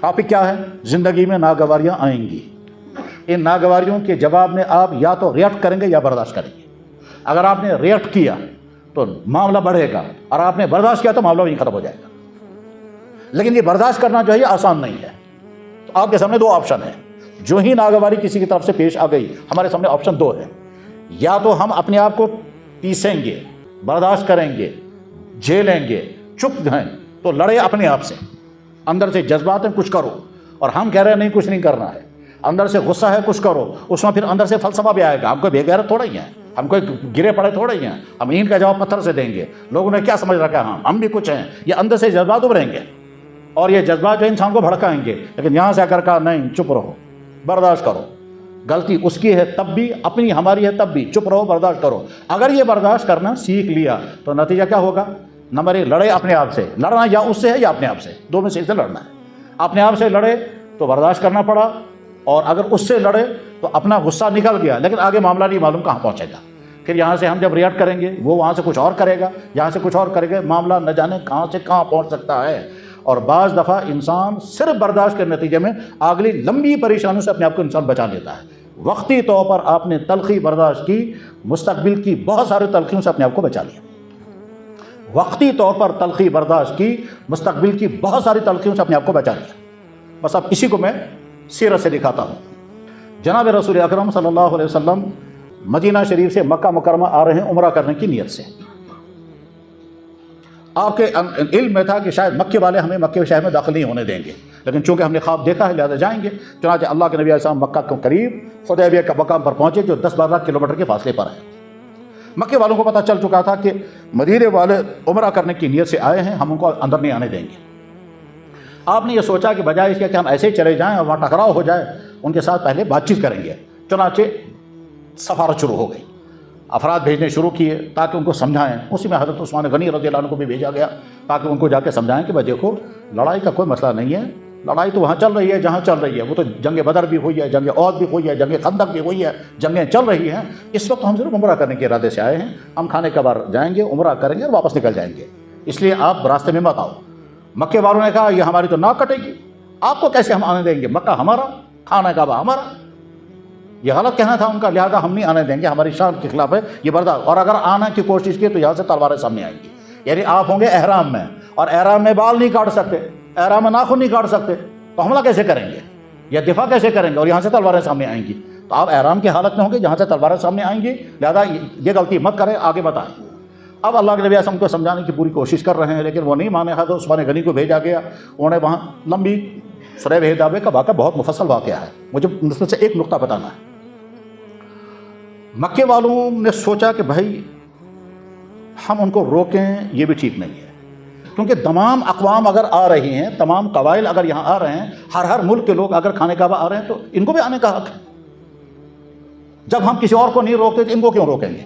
Topic کیا ہے؟ زندگی میں ناگواریاں آئیں گی، ان ناگواریوں کے جواب میں آپ یا تو ریئیکٹ کریں گے یا برداشت کریں گے۔ اگر آپ نے ریئیکٹ کیا تو معاملہ بڑھے گا، اور آپ نے برداشت کیا تو معاملہ وہیں ختم ہو جائے گا۔ لیکن یہ برداشت کرنا جو ہے یہ آسان نہیں ہے۔ تو آپ کے سامنے دو آپشن ہیں، جو ہی ناگواری کسی کی طرف سے پیش آ گئی ہمارے سامنے آپشن دو ہے، یا تو ہم اپنے آپ کو پیسیں گے، برداشت کریں گے، جھیلیں گے، چپ ہیں، تو لڑے اپنے آپ سے، اندر سے جذبات ہیں کچھ کرو، اور ہم کہہ رہے ہیں نہیں کچھ نہیں کرنا ہے، اندر سے غصہ ہے کچھ کرو، اس میں پھر اندر سے فلسفہ بھی آئے گا، ہم کوئی بے غیرت تھوڑا ہی ہیں، ہم کوئی گرے پڑے تھوڑا ہی ہیں، ہم اینٹ کا جواب پتھر سے دیں گے، لوگوں نے کیا سمجھ رکھا ہے ہم بھی کچھ ہیں، یہ اندر سے جذبات ابھریں گے، اور یہ جذبات جو انسان کو بھڑکائیں گے۔ لیکن یہاں سے آ کر کہا نہیں چپ رہو، برداشت کرو، غلطی اس کی ہے تب بھی، اپنی ہماری ہے تب بھی، چپ رہو برداشت کرو۔ اگر یہ برداشت کرنا سیکھ لیا تو نتیجہ کیا ہوگا؟ نمبر ایک، لڑے اپنے آپ سے، لڑنا یا اس سے ہے یا اپنے آپ سے، دو میں سے لڑنا ہے۔ اپنے آپ سے لڑے تو برداشت کرنا پڑا، اور اگر اس سے لڑے تو اپنا غصہ نکل گیا، لیکن آگے معاملہ نہیں معلوم کہاں پہنچے گا۔ پھر یہاں سے ہم جب ریئیکٹ کریں گے وہ وہاں سے کچھ اور کرے گا، یہاں سے کچھ اور کرے گا، معاملہ نہ جانے کہاں سے کہاں پہنچ سکتا ہے۔ اور بعض دفعہ انسان صرف برداشت کے نتیجے میں اگلی لمبی پریشانیوں سے اپنے آپ کو انسان بچا لیتا ہے۔ وقتی طور پر آپ نے تلخی برداشت کی، مستقبل کی بہت ساری تلخیوں سے اپنے آپ کو بچا لیا۔ وقتی طور پر تلخی برداشت کی، مستقبل کی بہت ساری تلخیوں سے اپنے آپ کو بچا لیا۔ بس اب اسی کو میں سیرت سے دکھاتا ہوں۔ جناب رسول اکرم صلی اللہ علیہ وسلم مدینہ شریف سے مکہ مکرمہ آ رہے ہیں عمرہ کرنے کی نیت سے۔ آپ کے علم میں تھا کہ شاید مکے والے ہمیں مکے شہر میں داخل نہیں ہونے دیں گے، لیکن چونکہ ہم نے خواب دیکھا ہے لہذا جائیں گے۔ چنانچہ اللہ کے نبی علیہ السلام مکہ کے قریب حدیبیہ کے مقام پر پہنچے، جو 10-12 کلومیٹر کے فاصلے پر ہے۔ مکے والوں کو پتہ چل چکا تھا کہ مدینے والے عمرہ کرنے کی نیت سے آئے ہیں، ہم ان کو اندر نہیں آنے دیں گے۔ آپ نے یہ سوچا کہ بجائے اس کے کہ ہم ایسے ہی چلے جائیں اور وہاں ٹکراؤ ہو جائے، ان کے ساتھ پہلے بات چیت کریں گے۔ چنانچہ سفارت شروع ہو گئی، افراد بھیجنے شروع کیے تاکہ ان کو سمجھائیں۔ اسی میں حضرت عثمان غنی رضی اللہ عنہ کو بھی بھیجا گیا تاکہ ان کو جا کے سمجھائیں کہ بھائی دیکھو لڑائی کا کوئی مسئلہ نہیں ہے، لڑائی تو وہاں چل رہی ہے جہاں چل رہی ہے، وہ تو جنگ بدر بھی ہوئی ہے، جنگ احد بھی ہوئی ہے، جنگ خندق بھی ہوئی ہے، جنگیں چل رہی ہیں۔ اس وقت ہم صرف عمرہ کرنے کے ارادے سے آئے ہیں، ہم کھانے کا بار جائیں گے، عمرہ کریں گے اور واپس نکل جائیں گے، اس لیے آپ راستے میں مت آؤ۔ مکے والوں نے کہا یہ ہماری تو ناک کٹے گی، آپ کو کیسے ہم آنے دیں گے؟ مکہ ہمارا، کھانا کعبہ ہمارا۔ یہ غلط کہنا تھا ان کا، لہذا ہم نہیں آنے دیں گے، ہماری شان کے خلاف ہے یہ برداشت، اور اگر آنا کی کوشش کی تو یہاں سے تلواریں سامنے آئیں گی۔ یعنی آپ ہوں گے احرام میں، اور احرام میں بال نہیں کاٹ سکتے، احرام میں ناخن نہیں کاٹ سکتے، تو حملہ کیسے کریں گے یا دفاع کیسے کریں گے؟ اور یہاں سے تلواریں سامنے آئیں گی، تو آپ احرام کی حالت میں ہوں گے جہاں سے تلواریں سامنے آئیں گی، لہذا یہ غلطی مت کریں، آگے بتائیں۔ اب اللہ کے نبی اعظم کو سمجھانے کی پوری کوشش کر رہے ہیں، لیکن وہ نہیں مانے۔ حضرت عثمان غنی کو بھیجا گیا، انہوں نے وہاں لمبی سریب حدیبیہ کا واقعہ بہت مفصل واقعہ ہے، مجھے اس میں سے ایک نقطہ بتانا ہے۔ مکے والوں نے سوچا کہ بھائی ہم ان کو روکیں یہ بھی ٹھیک نہیں ہے، کیونکہ تمام اقوام اگر آ رہی ہیں، تمام قبائل اگر یہاں آ رہے ہیں، ہر ملک کے لوگ اگر خانہ کعبہ آ رہے ہیں تو ان کو بھی آنے کا حق ہے۔ جب ہم کسی اور کو نہیں روکتے تو ان کو کیوں روکیں گے؟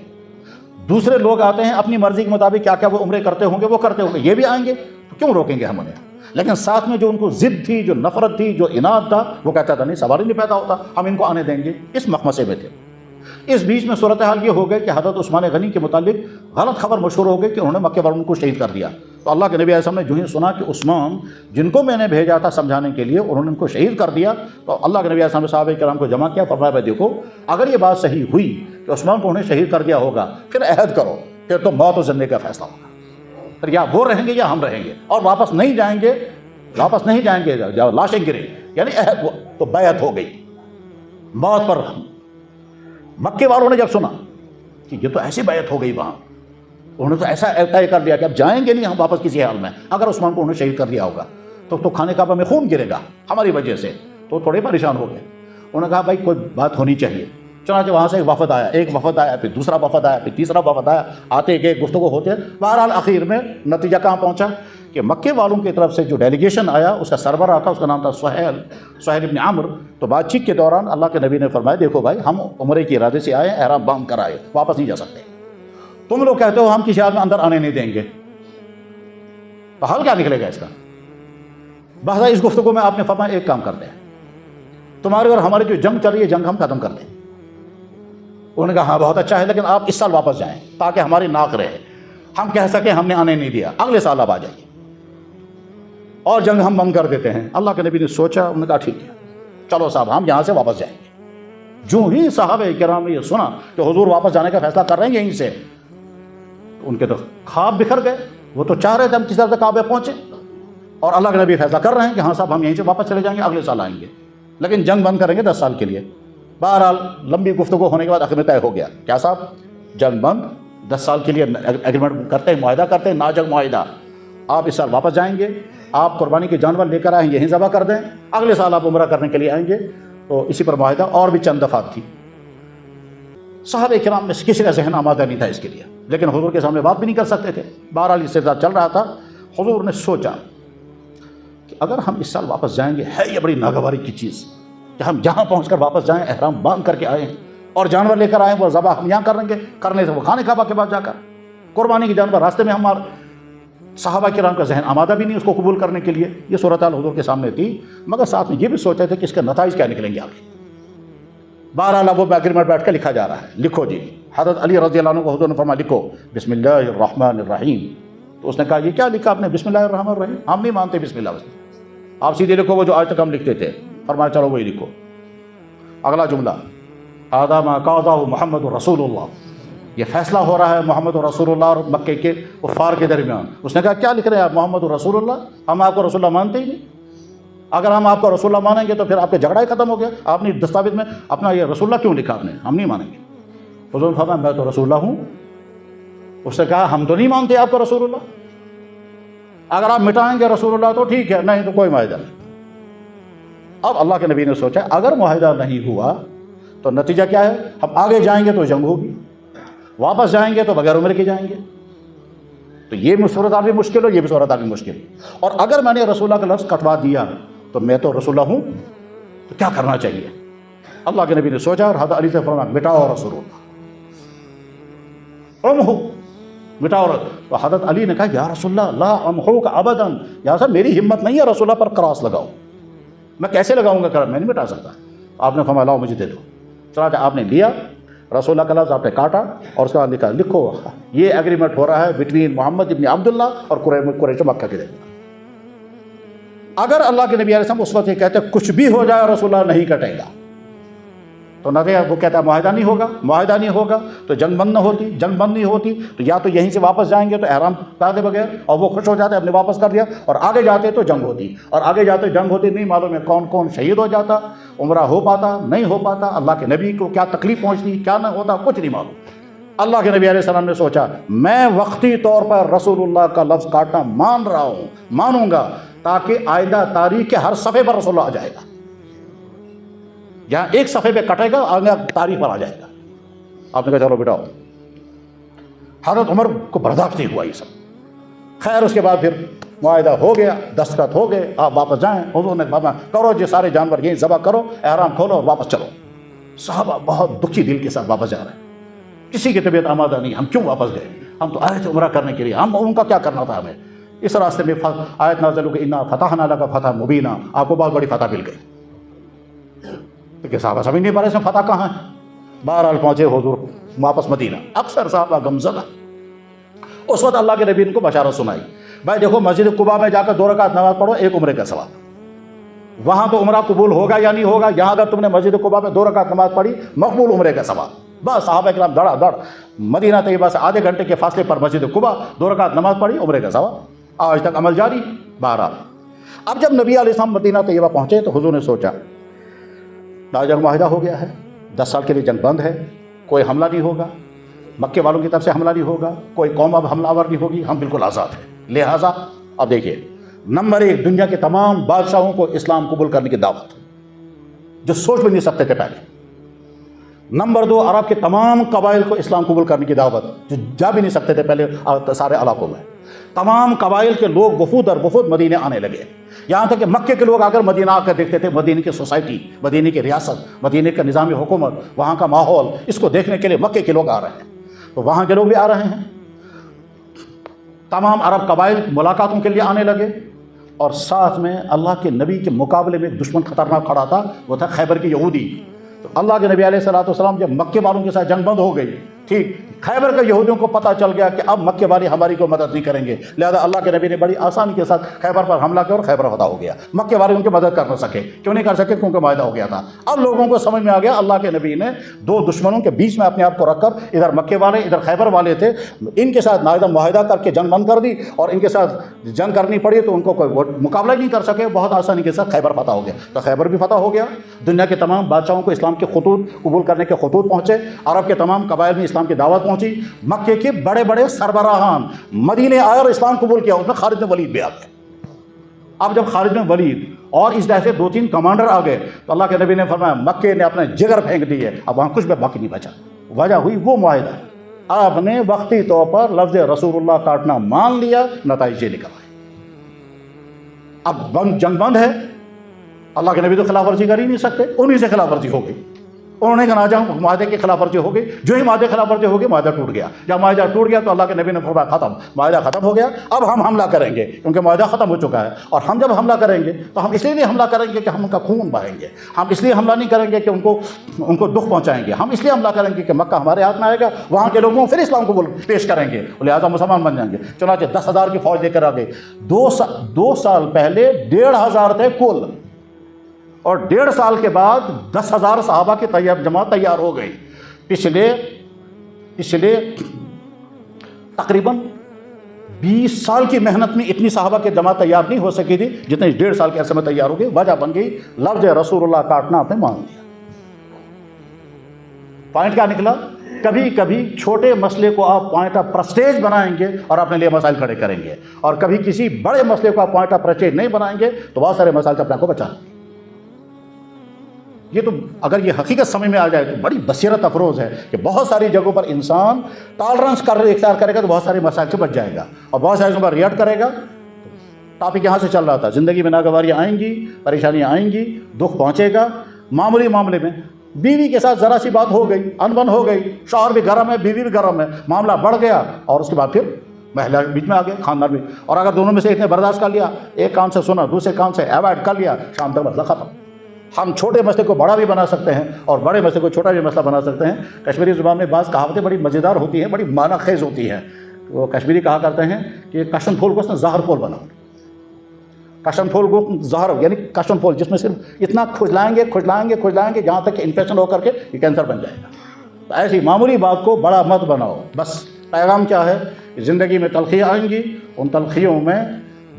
دوسرے لوگ آتے ہیں اپنی مرضی کے مطابق، کیا کیا وہ عمرے کرتے ہوں گے وہ کرتے ہوں گے، یہ بھی آئیں گے تو کیوں روکیں گے ہم انہیں؟ لیکن ساتھ میں جو ان کو ضد تھی، جو نفرت تھی، جو اناد تھا، وہ کہتا تھا نہیں سوال ہی نہیں پیدا ہوتا، ہم ان کو آنے دیں گے۔ اس مخمصے میں تھے۔ اس بیچ میں صورتحال یہ ہو گئی کہ حضرت عثمان غنی کے متعلق غلط خبر مشہور ہو گئی کہ انہوں نے مکے والوں کو شہید کر دیا۔ تو اللہ کے نبی علیہ السلام نے جو ہی سنا کہ عثمان جن کو میں نے بھیجا تھا سمجھانے کے لیے انہوں نے ان کو شہید کر دیا، تو اللہ کے نبی علیہ السلام نے صحابہ کرام کو جمع کیا، فرمایا بھائی دیکھو اگر یہ بات صحیح ہوئی کہ عثمان کو انہیں شہید کر دیا ہوگا، پھر عہد کرو، پھر تو موت و زندگی کا فیصلہ ہوگا، پھر یا وہ رہیں گے یا ہم رہیں گے، اور واپس نہیں جائیں گے جب لاشیں گریں، یعنی عہد تو بیعت ہو گئی موت پر۔ مکے والوں نے جب سنا کہ یہ تو ایسی بیعت ہو گئی وہاں، انہوں نے تو ایسا طے کر لیا کہ اب جائیں گے نہیں ہم واپس کسی حال میں، اگر عثمان کو انہوں نے شہید کر دیا ہوگا تو خانہ کعبہ میں خون گرے گا ہماری وجہ سے، تو تھوڑے پریشان ہو گئے۔ انہوں نے کہا بھائی کوئی بات ہونی چاہیے۔ چنانچہ وہاں سے ایک وفد آیا، پھر دوسرا وفد آیا، پھر تیسرا وفد آیا، آتے گئے گفتگو ہوتے، بہرحال آخر میں نتیجہ کہاں پہنچا کہ مکے والوں کی طرف سے جو ڈیلیگیشن آیا اس کا سربراہ تھا، اس کا نام تھا سہیل ابن عمرو۔ تو بات چیت کے دوران اللہ کے نبی نے فرمایا دیکھو بھائی ہم عمرے کے ارادے سے آئے ہیں، احرام باندھ کر آئے، واپس نہیں جا سکتے، تم لوگ کہتے ہو ہم کسی حال میں اندر آنے نہیں دیں گے، تو حل کیا نکلے گا اس کا؟ بہذا اس گفتگو میں آپ نے فرمایا ایک کام کرتے ہیں، تمہاری اور ہماری جو جنگ چل رہی ہے جنگ ہم ختم کر دیں۔ انہوں نے کہا ہاں بہت اچھا ہے، لیکن آپ اس سال واپس جائیں تاکہ ہماری ناک رہے، ہم کہہ سکیں ہم نے آنے نہیں دیا، اگلے سال آپ آ جائیے۔ اور جنگ ہم بند کر دیتے ہیں۔ اللہ کے نبی نے سوچا، انہوں نے کہا ٹھیک ہے چلو صاحب ہم یہاں سے واپس جائیں گے۔ جو ہی صحابہ کرام نے یہ سنا کہ حضور واپس جانے کا فیصلہ کر رہے ہیں یہیں سے، ان کے تو خواب بکھر گئے۔ وہ تو چاہ رہے تھے ہم کسی طرح سے کعبے پہنچے، اور اللہ کے نبی فیصلہ کر رہے ہیں کہ ہاں صاحب ہم یہیں سے واپس چلے جائیں گے، اگلے سال آئیں گے، لیکن جنگ بند کریں گے 10 سال کے لیے۔ بہرحال لمبی گفتگو ہونے کے بعد آخر میں طے ہو گیا، کیا صاحب جنگ بند 10 سال کے لیے ایگریمنٹ کرتے ہیں، معاہدہ کرتے ہیں، نا جنگ معاہدہ۔ آپ اس سال واپس جائیں گے، آپ قربانی کے جانور لے کر آئیں یہیں ذبح کر دیں، اگلے سال آپ عمرہ کرنے کے لیے آئیں گے۔ تو اسی پر معاہدہ، اور بھی چند دفعات تھی۔ صحابہ کرام میں سے کسی کا ذہن آمادہ نہیں تھا اس کے لیے، لیکن حضور کے سامنے بات بھی نہیں کر سکتے تھے۔ بہرحال یہ سلسلہ چل رہا تھا۔ حضور نے سوچا کہ اگر ہم اس سال واپس جائیں گے، ہے یہ بڑی ناگواری کی چیز کہ ہم یہاں پہنچ کر واپس جائیں، احرام باندھ کر کے آئیں اور جانور لے کر آئیں، وہ ذبح ہم یہاں کریں گے، کرنے سے وہ خانہ کعبہ کے بعد جا کر قربانی کے جانور راستے میں ہمارے صحابہ کرام کا ذہن آمادہ بھی نہیں اس کو قبول کرنے کے لیے۔ یہ صورتحال حضور کے سامنے تھی، مگر ساتھ میں یہ بھی سوچا تھے کہ اس کے نتائج کیا نکلیں گے آگے۔ بہرحال وہ ایگریمنٹ بیٹھ کر لکھا جا رہا ہے، لکھو جی۔ حضرت علی رضی اللہ عنہ کو حضور نے فرمایا لکھو بسم اللہ الرحمن الرحیم۔ تو اس نے کہا یہ کیا لکھا آپ نے بسم اللہ الرحمن الرحیم؟ ہم نہیں مانتے بسم اللہ، آپ سیدھے لکھو وہ جو آج تک ہم لکھتے تھے۔ فرمایا چلو وہی لکھو۔ اگلا جملہ هذا ما قاضاه محمد رسول اللہ، یہ فیصلہ ہو رہا ہے محمد رسول اللہ اور مکے کے کفار کے درمیان۔ اس نے کہا کیا لکھ رہے ہیں آپ محمد رسول اللہ؟ ہم آپ کو رسول اللہ مانتے ہی نہیں۔ اگر ہم آپ کو رسول اللہ مانیں گے تو پھر آپ کا جھگڑا ہی ختم ہو گیا۔ آپ نے دستاویز میں اپنا یہ رسول اللہ کیوں لکھا آپ نے؟ ہم نہیں مانیں گے۔ حضور نے فرمایا میں تو رسول اللہ ہوں۔ اس نے کہا ہم تو نہیں مانتے آپ کو رسول اللہ، اگر آپ مٹائیں گے رسول اللہ تو ٹھیک ہے، نہیں تو کوئی معاہدہ نہیں۔ اب اللہ کے نبی نے سوچا اگر معاہدہ نہیں ہوا تو نتیجہ کیا ہے؟ ہم آگے جائیں گے تو جنگ ہوگی، واپس جائیں گے تو بغیر عمرے کے جائیں گے، تو یہ صورتحال بھی مشکل ہو، یہ بھی صورتحال بھی مشکل۔ اور اگر میں نے رسول اللہ کا لفظ کٹوا دیا تو میں تو رسول اللہ ہوں، تو کیا کرنا چاہیے؟ اللہ کے نبی نے سوچا اور حضرت علی سے فرمایا مٹاؤ رسول اللہ، امحو، مٹاؤ۔ تو حضرت علی نے کہا یا رسول اللہ لا امحوک ابدا، یا صاحب میری ہمت نہیں ہے رسول اللہ پر کراس لگاؤ، میں کیسے لگاؤں گا کراس؟ میں نہیں مٹا سکتا۔ آپ نے فرمایا لاؤ مجھے دے دو۔ چنانچہ آپ نے لیا رسول اللہ کا لفظ، آپ نے کاٹا اور اس کے بعد لکھا لکھو یہ ایگریمنٹ ہو رہا ہے بٹوین محمد ابن عبداللہ اور قریش مکہ کے درمیان۔ اگر اللہ کے نبی علیہ السلام اس وقت یہ کہتے کچھ بھی ہو جائے رسول اللہ نہیں کٹے گا، تو نہ وہ کہتا ہے معاہدہ نہیں ہوگا، معاہدہ نہیں ہوگا تو جنگ بند نہ ہوتی، جنگ بند نہیں ہوتی تو یا تو یہیں سے واپس جائیں گے تو احرام باندھے بغیر، اور وہ خوش ہو جاتے ہم نے واپس کر دیا، اور آگے جاتے تو جنگ ہوتی، اور آگے جاتے جنگ ہوتی، نہیں معلوم ہے کون کون شہید ہو جاتا، عمرہ ہو پاتا نہیں ہو پاتا، اللہ کے نبی کو کیا تکلیف پہنچتی کیا نہ ہوتا، کچھ نہیں معلوم۔ اللہ کے نبی علیہ السلام نے سوچا میں وقتی طور پر رسول اللہ کا لفظ کاٹنا مان رہا ہوں، مانوں گا، تاکہ آئندہ تاریخ کے ہر صفحے پر رسول اللہ آ جائے گا، جہاں ایک صفحے پہ کٹے گا آگے تاریخ پر آ جائے گا۔ آپ نے کہا چلو بٹاؤ۔ حضرت عمر کو برداشت نہیں ہوا یہ سب۔ خیر اس کے بعد پھر معاہدہ ہو گیا، دستخط ہو گئے، آپ واپس جائیں۔ حضور نے فرمایا کرو جی سارے جانور یہیں ذبح کرو، احرام کھولو اور واپس چلو۔ صحابہ بہت دکھی دل کے ساتھ واپس جا رہے ہیں، کسی کی طبیعت آمادہ نہیں، ہم کیوں واپس گئے؟ ہم تو آئے تھے عمرہ کرنے کے لیے، ہم ان کا کیا کرنا تھا ہمیں؟ اس راستے میں آیت نازل ہو کہ انا فتحنا لک فتحا مبینا، آپ کو بہت بڑی فتح مل گئی۔ کہ صحابہ سمجھ نہیں پا رہے اس میں فتح کہاں ہے۔ بہرحال پہنچے حضور واپس مدینہ، اکثر صحابہ غمزدہ۔ اس وقت اللہ کے نبی ان کو بشارت سنائی، بھائی دیکھو مسجد قباء میں جا کر 2 رکعت نماز پڑھو، ایک عمرے کا ثواب، وہاں تو عمرہ قبول ہوگا یا نہیں ہوگا، یہاں اگر تم نے مسجد قباء میں 2 رکعت نماز پڑھی مقبول عمرے کا ثواب۔ بس صحابہ کرام دڑا دڑ مدینہ طیبہ سے آدھے گھنٹے کے فاصلے پر مسجد قباء 2 رکعت نماز پڑھی، عمرے کا ثواب، آج تک عمل جاری۔ بہرحال اب جب نبی علیہ السلام مدینہ طیبہ پہنچے تو حضور نے سوچا جنگ معاہدہ ہو گیا ہے، 10 سال کے لیے جنگ بند ہے، کوئی حملہ نہیں ہوگا، مکے والوں کی طرف سے حملہ نہیں ہوگا، کوئی قوم اب حملہ آور نہیں ہوگی، ہم بالکل آزاد ہیں۔ لہٰذا اب دیکھیے نمبر 1 دنیا کے تمام بادشاہوں کو اسلام قبول کرنے کی دعوت، جو سوچ بھی نہیں سکتے تھے پہلے۔ نمبر 2 عرب کے تمام قبائل کو اسلام قبول کرنے کی دعوت، جو جا بھی نہیں سکتے تھے پہلے سارے علاقوں میں۔ تمام قبائل کے لوگ وفود اور وفود مدینے آنے لگے، یہاں تک کہ مکے کے لوگ اگر مدینہ آ کر دیکھتے تھے مدینے کی سوسائٹی، مدینے کی ریاست، مدینے کا نظام حکومت، وہاں کا ماحول، اس کو دیکھنے کے لیے مکے کے لوگ آ رہے ہیں، تو وہاں کے لوگ بھی آ رہے ہیں۔ تمام عرب قبائل ملاقاتوں کے لیے آنے لگے، اور ساتھ میں اللہ کے نبی کے مقابلے میں ایک دشمن خطرناک کھڑا تھا، وہ تھا خیبر کے یہودی۔ تو اللہ کے نبی علیہ الصلوۃ والسلام جب مکے والوں کے ساتھ جنگ بند ہو گئی ٹھیک خیبر کے یہودیوں کو پتہ چل گیا کہ اب مکے والے ہماری کو مدد نہیں کریں گے، لہذا اللہ کے نبی نے بڑی آسانی کے ساتھ خیبر پر حملہ کیا اور خیبر فتح ہو گیا۔ مکے والے ان کی مدد کر نہ سکے، کیوں نہیں کر سکے؟ کیونکہ معاہدہ ہو گیا تھا۔ اب لوگوں کو سمجھ میں آ گیا اللہ کے نبی نے دو دشمنوں کے بیچ میں اپنے آپ کو رکھ کر، ادھر مکے والے ادھر خیبر والے تھے، ان کے ساتھ معاہدہ کر کے جنگ بند کر دی، اور ان کے ساتھ جنگ کرنی پڑی تو ان کو کوئی مقابلہ نہیں کر سکے، بہت آسانی کے ساتھ خیبر فتح ہو گیا۔ تو خیبر بھی فتح ہو گیا، دنیا کے تمام بادشاہوں کو اسلام کے خطوط قبول کرنے کے خطوط پہنچے، عرب کے تمام قبائل میں اسلام کی دعوت پہنچی، مکے کے بڑے بڑے سربراہان مدینے آئے اور اسلام قبول کیا، اس میں خالد بن ولید بھی آ گئے۔ اب جب خالد بن ولید اور اس طرح سے دو تین کمانڈر آ گئے تو اللہ کے نبی نے فرمایا مکے نے اپنے جگر پھینک دی ہے، اب وہاں کچھ بھی باقی نہیں بچا۔ وجہ ہوئی وہ معاہدہ، آپ نے وقتی طور پر لفظ رسول اللہ کاٹنا مان لیا، نتائج یہ نکل آئے۔ اب جنگ بند ہے، اللہ کے نبی تو خلاف ورزی کر ہی نہیں سکتے، انہی سے خلاف ورزی ہو گئی، انہوں نے کہا جہاں معاہدے کی خلاف ورزی ہو گئی، جو ہی معاہدے کی خلاف ورزی ہو گئی معاہدہ ٹوٹ گیا۔ جب معاہدہ ٹوٹ گیا تو اللہ کے نبی نے فرمایا ختم، معاہدہ ختم ہو گیا، اب ہم حملہ کریں گے کیونکہ معاہدہ ختم ہو چکا ہے، اور ہم جب حملہ کریں گے تو ہم اس لیے نہیں حملہ کریں گے کہ ہم ان کا خون بہائیں گے، ہم اس لیے حملہ نہیں کریں گے کہ ان کو دکھ پہنچائیں گے، ہم اس لیے حملہ کریں گے کہ مکہ ہمارے ہاتھ میں آئے گا، وہاں کے لوگوں پھر اسلام کو پیش کریں گے، لہٰذا مسلمان بن جائیں گے۔ چنانچہ 10,000 کی فوج لے کر آ گئے۔ 2 سال پہلے 1,500 تھے کل، اور 1.5 سال کے بعد 10,000 صحابہ کی جماعت تیار ہو گئی۔ پچھلے تقریباً 20 سال کی محنت میں اتنی صحابہ کی جماعت تیار نہیں ہو سکی تھی جتنے 1.5 سال کے عرصے میں تیار ہو گئی۔ وجہ بن گئی لفظ رسول اللہ کاٹنا آپ نے مان لیا۔ پوائنٹ کیا نکلا؟ کبھی کبھی چھوٹے مسئلے کو آپ پوائنٹ آف پرسٹیج بنائیں گے اور اپنے لیے مسائل کھڑے کریں گے، اور کبھی کسی بڑے مسئلے کو آپ پوائنٹ آف پرسٹیج نہیں بنائیں گے تو بہت سارے مسائل سے اپنے کو بچا لیں گے۔ یہ تو اگر یہ حقیقت سمجھ میں آ جائے تو بڑی بصیرت افروز ہے کہ بہت ساری جگہوں پر انسان ٹالرنس اختیار کرے گا تو بہت سارے مسائل سے بچ جائے گا، اور بہت سارے پر ریئیکٹ کرے گا۔ ٹاپک یہاں سے چل رہا تھا، زندگی میں ناگواریاں آئیں گی، پریشانیاں آئیں گی، دکھ پہنچے گا۔ معمولی معاملے میں بیوی کے ساتھ ذرا سی بات ہو گئی، انبن ہو گئی، شوہر بھی گرم ہے، بیوی بھی گرم ہے، معاملہ بڑھ گیا، اور اس کے بعد پھر مہیلا بیچ میں آ گئے، خاندان بھی، اور اگر دونوں میں سے ایک نے برداشت کر لیا، ایک کان سے سنا دوسرے کان سے ایوائڈ کر لیا، شام تک مسئلہ ختم۔ ہم چھوٹے مسئلے کو بڑا بھی بنا سکتے ہیں اور بڑے مسئلے کو چھوٹا بھی مسئلہ بنا سکتے ہیں۔ کشمیری زبان میں بعض کہاوتیں بڑی مزیدار ہوتی ہیں، بڑی معنی خیز ہوتی ہیں۔ وہ کشمیری کہا کرتے ہیں کہ کشن پھول کو اس نے زہر پھول بناؤ، کشن پھول کو زہر یعنی کشن پھول جس میں صرف اتنا کھجلائیں گے جہاں تک کہ انفیکشن ہو کر کے یہ کینسر بن جائے گا۔ تو ایسی معمولی بات کو بڑا مت بناؤ۔ بس پیغام کیا ہے؟ زندگی میں تلخیاں آئیں گی، ان تلخیوں میں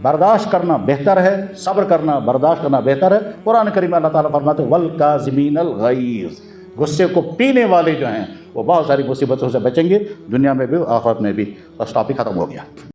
برداشت کرنا بہتر ہے، صبر کرنا برداشت کرنا بہتر ہے۔ قرآن کریم میں اللہ تعالیٰ فرماتے ہیں وَالْكَاظِمِينَ الْغَيْظَ، غصے کو پینے والے جو ہیں وہ بہت ساری مصیبتوں سے بچیں گے، دنیا میں بھی آخرت میں بھی۔ بس ٹاپک ختم ہو گیا۔